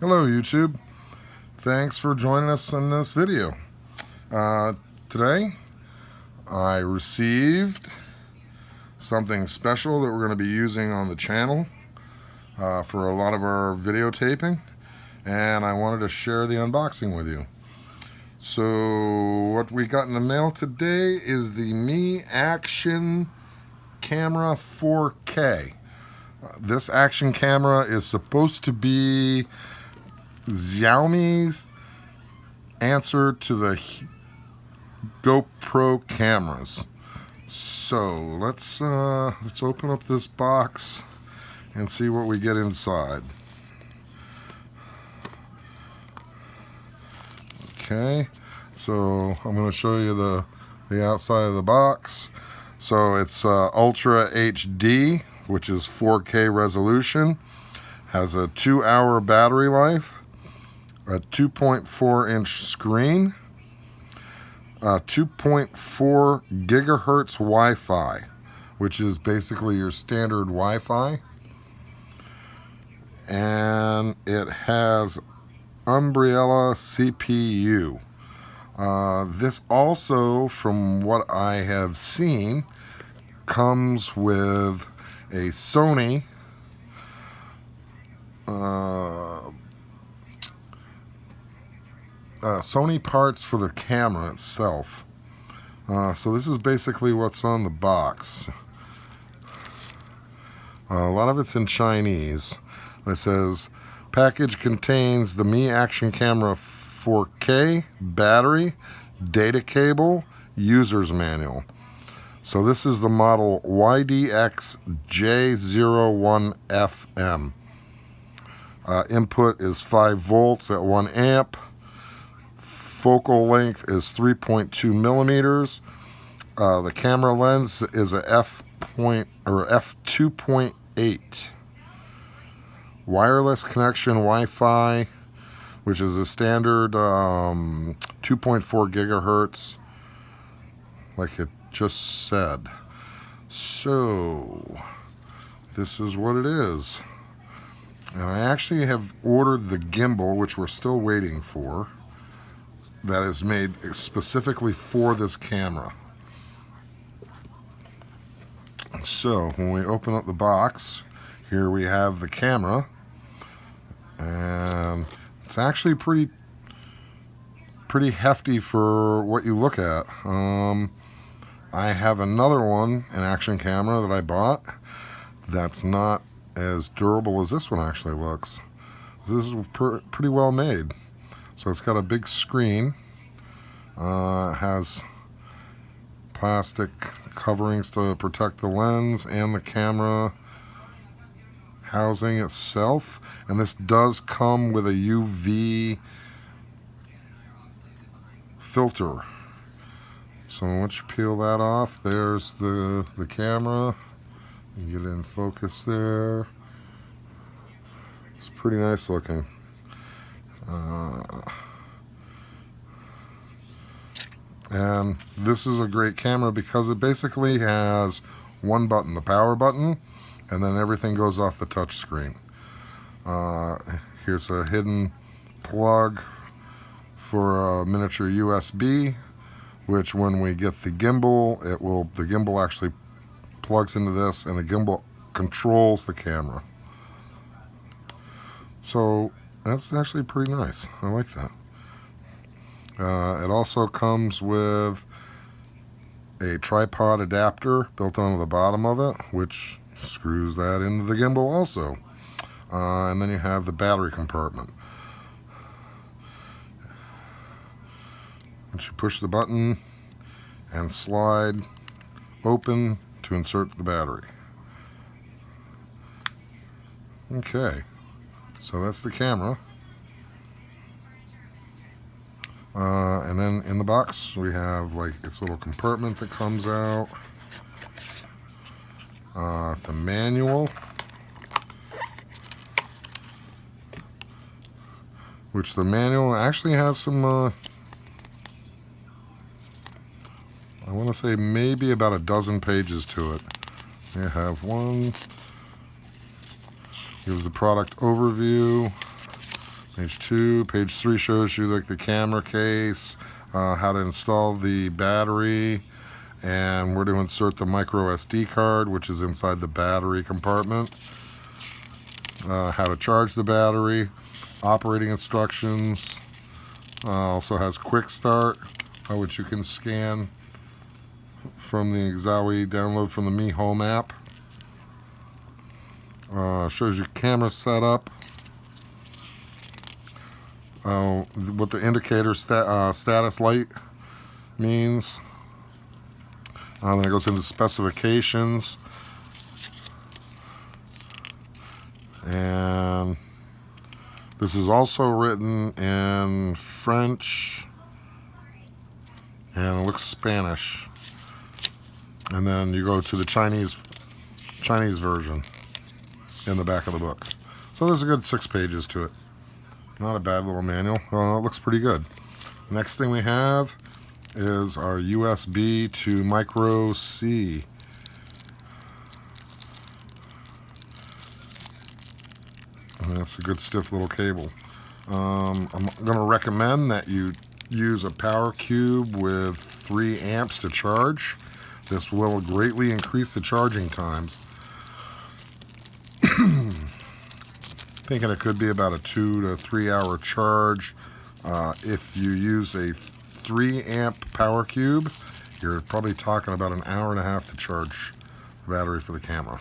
Hello YouTube, thanks for joining us in this video. Today I received something special that we're going to be using on the channel for a lot of our videotaping, and I wanted to share the unboxing with you. So what we got in the mail today is the Mi Action Camera 4K. This action camera is supposed to be Xiaomi's answer to the GoPro cameras. So let's open up this box and see what we get inside. Okay, so I'm going to show you the outside of the box. So it's Ultra HD, which is 4K resolution, has a 2-hour battery life, a 2.4-inch screen, 2.4 gigahertz Wi-Fi, which is basically your standard Wi-Fi, and it has Umbrella CPU. This also, from what I have seen, comes with a Sony Sony parts for the camera itself. So this is basically what's on the box. A lot of it's in Chinese. It says, package contains the Mi Action Camera 4K, battery, data cable, user's manual. So this is the model YDX-J01FM. Input is 5 volts at 1 amp. Focal length is 3.2 millimeters. The camera lens is a f2.8. Wireless connection Wi-Fi, which is a standard 2.4 gigahertz, like it just said. So this is what it is. And I actually have ordered the gimbal, which we're still waiting for, that is made specifically for this camera. So when we open up the box, here we have the camera, and it's actually pretty hefty for what you look at. I have another one, an action camera that I bought, that's not as durable as this one actually looks. This is pretty well made. So it's got a big screen, has plastic coverings to protect the lens and the camera housing itself, and this does come with a UV filter. So once you peel that off, there's the camera. You get it in focus there. It's pretty nice looking. And this is a great camera because it basically has one button, the power button, and then everything goes off the touch screen. Here's a hidden plug for a miniature USB, which when we get the gimbal, the gimbal actually plugs into this, and the gimbal controls the camera. So that's actually pretty nice. I like that. It also comes with a tripod adapter built onto the bottom of it, which screws that into the gimbal also. And then you have the battery compartment. Once you push the button and slide open to insert the battery. Okay, so that's the camera. And then in the box we have like its little compartment that comes out, the manual, which the manual actually has some I want to say maybe about a dozen pages to it. You have one, gives the product overview, Page 2. Page 3 shows you like the camera case, how to install the battery, and where to insert the micro SD card, which is inside the battery compartment. How to charge the battery, operating instructions. Also has quick start, which you can scan from the Xiaomi download from the Mi Home app. Shows you camera setup, what the indicator status light means. Then it goes into specifications, and this is also written in French, and it looks Spanish. And then you go to the Chinese version in the back of the book. So there's a good 6 pages to it. Not a bad little manual. It looks pretty good. Next thing we have is our USB to micro C. And that's a good stiff little cable. I'm going to recommend that you use a power cube with 3 amps to charge. This will greatly increase the charging times. Thinking it could be about a 2 to 3 hour charge. If you use a 3 amp power cube, you're probably talking about an hour and a half to charge the battery for the camera.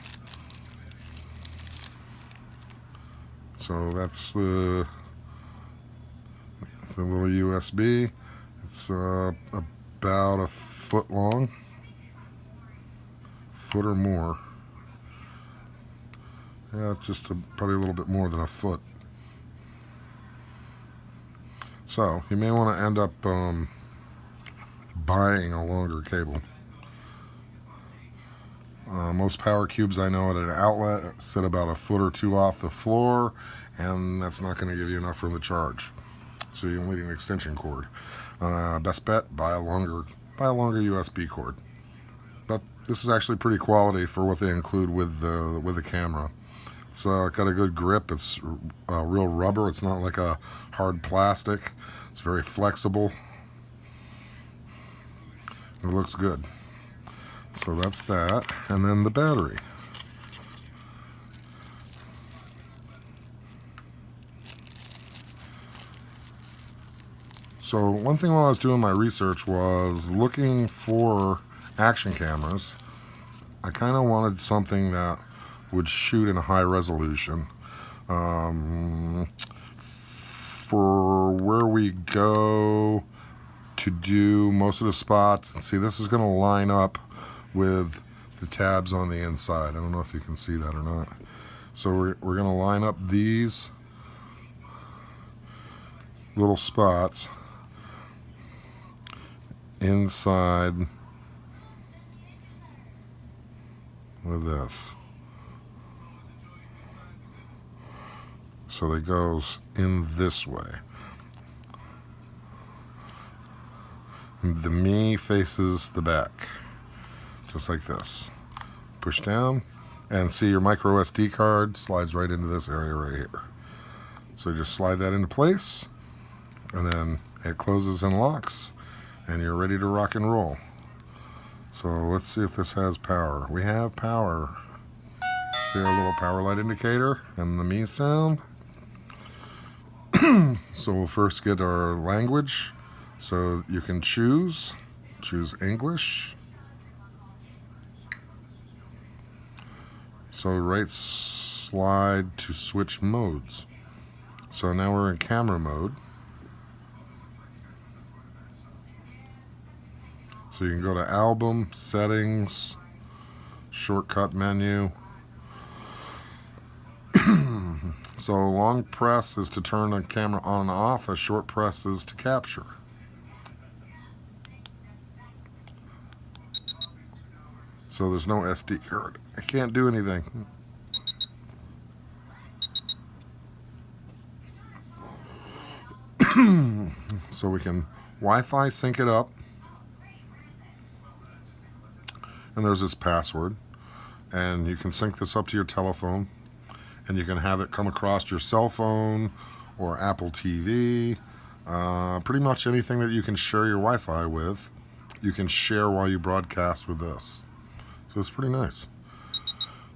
So that's the little USB. It's about a foot long, foot or more. Yeah, just probably a little bit more than a foot. So you may want to end up buying a longer cable. Most power cubes I know at an outlet sit about a foot or 2 off the floor, and that's not going to give you enough room to charge. So you'll need an extension cord. Best bet, buy a longer USB cord. But this is actually pretty quality for what they include with the camera. It's got a good grip. It's real rubber. It's not like a hard plastic. It's very flexible. It looks good. So that's that. And then the battery. So one thing while I was doing my research was looking for action cameras. I kind of wanted something that would shoot in a high resolution. For where we go to do most of the spots, and see, this is going to line up with the tabs on the inside. I don't know if you can see that or not. So we're going to line up these little spots inside with this. So it goes in this way. The Mi faces the back, just like this. Push down, and see your micro SD card slides right into this area right here. So you just slide that into place, and then it closes and locks, and you're ready to rock and roll. So let's see if this has power. We have power. See our little power light indicator and the Mi sound. So we'll first get our language. So you can choose English. So right slide to switch modes. So now we're in camera mode. So you can go to album, settings, shortcut menu. So long press is to turn the camera on and off, a short press is to capture. So there's no SD card. I can't do anything. So we can Wi-Fi sync it up. And there's this password. And you can sync this up to your telephone. And you can have it come across your cell phone or Apple TV. Pretty much anything that you can share your Wi-Fi with, you can share while you broadcast with this. So it's pretty nice.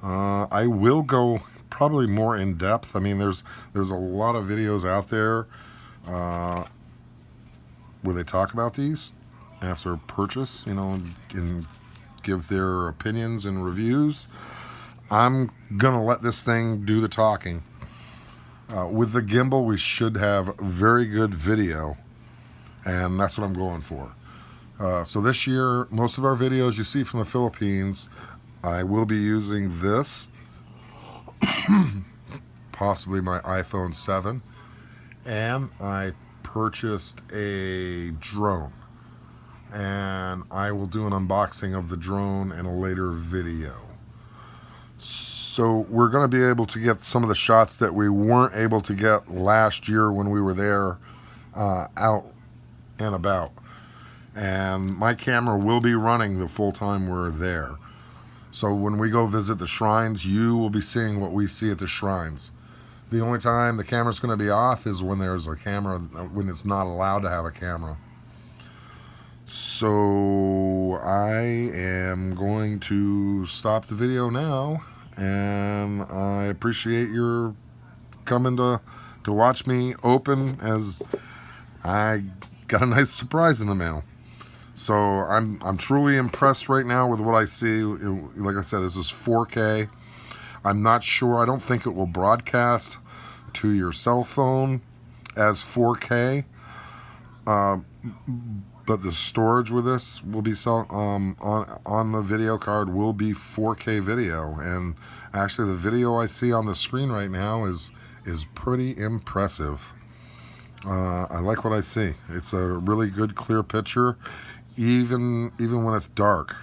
I will go probably more in depth. I mean, there's a lot of videos out there where they talk about these after purchase, you know, and give their opinions and reviews. I'm gonna let this thing do the talking. With the gimbal, we should have very good video, and that's what I'm going for. So this year, most of our videos you see from the Philippines, I will be using this, possibly my iPhone 7, and I purchased a drone, and I will do an unboxing of the drone in a later video. So we're going to be able to get some of the shots that we weren't able to get last year when we were there out and about. And my camera will be running the full time we're there. So when we go visit the shrines, you will be seeing what we see at the shrines. The only time the camera's going to be off is when there's a camera, when it's not allowed to have a camera. So I am going to stop the video now, and I appreciate your coming to watch me open, as I got a nice surprise in the mail. So I'm truly impressed right now with what I see. Like I said, this is 4K. I'm not sure. I don't think it will broadcast to your cell phone as 4K. But the storage with this will be on the video card will be 4K video, and actually the video I see on the screen right now is pretty impressive. I like what I see. It's a really good clear picture, even when it's dark.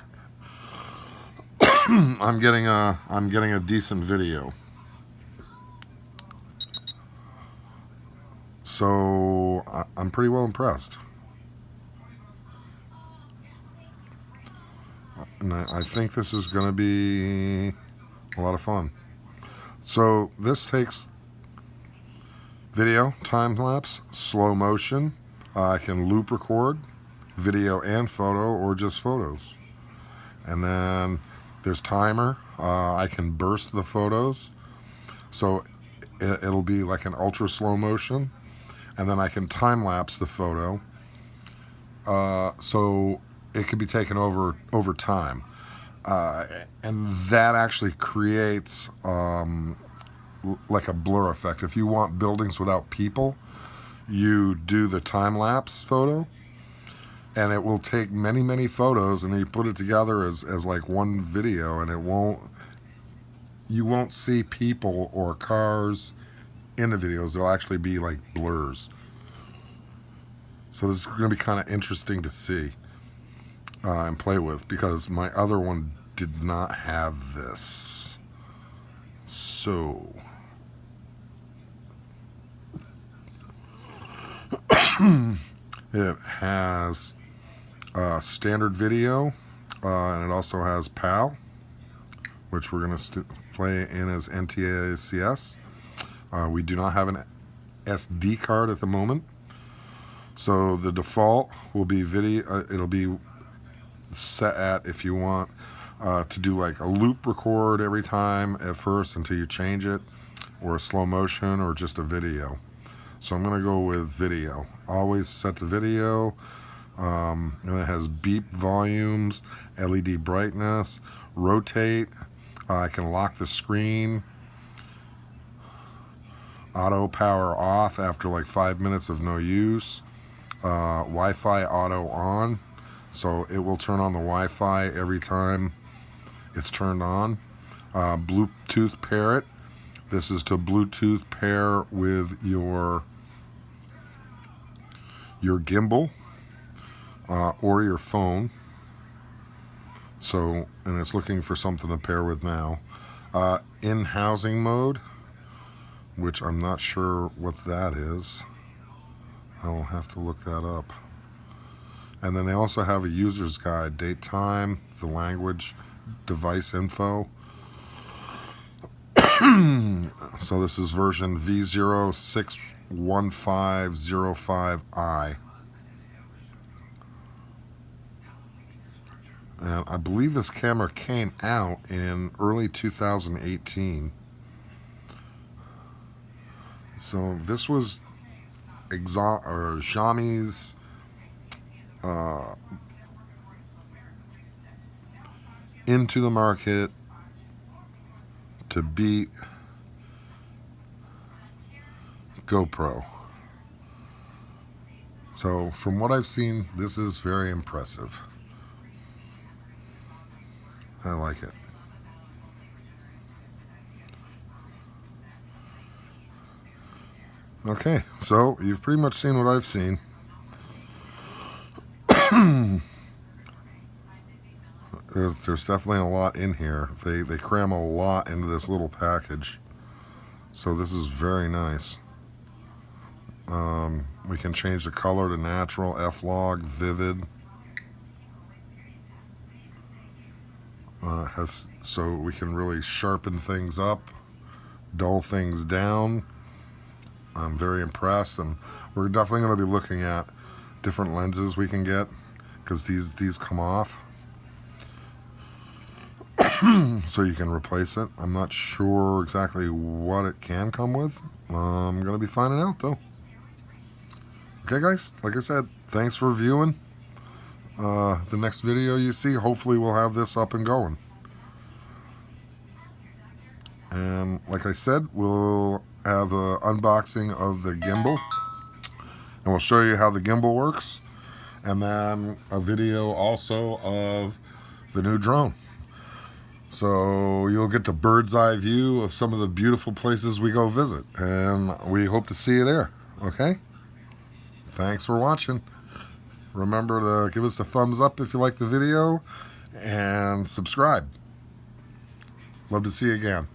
I'm getting a decent video. So I'm pretty well impressed. And I think this is going to be a lot of fun. So this takes video, time-lapse, slow motion. I can loop record, video and photo, or just photos. And then there's timer. I can burst the photos. So it'll be like an ultra slow motion. And then I can time-lapse the photo. So it could be taken over time, and that actually creates like a blur effect. If you want buildings without people, you do the time-lapse photo, and it will take many photos, and you put it together as like one video, and you won't see people or cars in the videos. They'll actually be like blurs. So this is going to be kind of interesting to see and play with, because my other one did not have this. So it has standard video, and it also has PAL, which we're going to play in as NTSC. We do not have an SD card at the moment, so the default will be video. It'll be set at, if you want to do like a loop record every time at first until you change it, or a slow motion, or just a video. So I'm going to go with video. Always set to video. And it has beep volumes, LED brightness, rotate. I can lock the screen, auto power off after like 5 minutes of no use, Wi-Fi auto on. So it will turn on the Wi-Fi every time it's turned on. Bluetooth pair it. This is to Bluetooth pair with your gimbal or your phone. So, and it's looking for something to pair with now. In housing mode, which I'm not sure what that is. I'll have to look that up. And then they also have a user's guide, date, time, the language, device info. So this is version V06 1505i. And I believe this camera came out in early 2018. So this was Xiaomi's into the market to beat GoPro. So from what I've seen, this is very impressive. I like it. Okay, so you've pretty much seen what I've seen. There's definitely a lot in here. They cram a lot into this little package. So this is very nice. We can change the color to natural, F-Log, vivid. So we can really sharpen things up, dull things down. I'm very impressed, and we're definitely going to be looking at different lenses we can get, because these come off. So you can replace it. I'm not sure exactly what it can come with. I'm going to be finding out though. Okay guys, like I said, thanks for viewing. The next video you see, hopefully we'll have this up and going. And like I said, we'll have an unboxing of the gimbal, and we'll show you how the gimbal works, and then a video also of the new drone. So you'll get the bird's eye view of some of the beautiful places we go visit, and we hope to see you there. Okay? Thanks for watching. Remember to give us a thumbs up if you like the video, and subscribe. Love to see you again.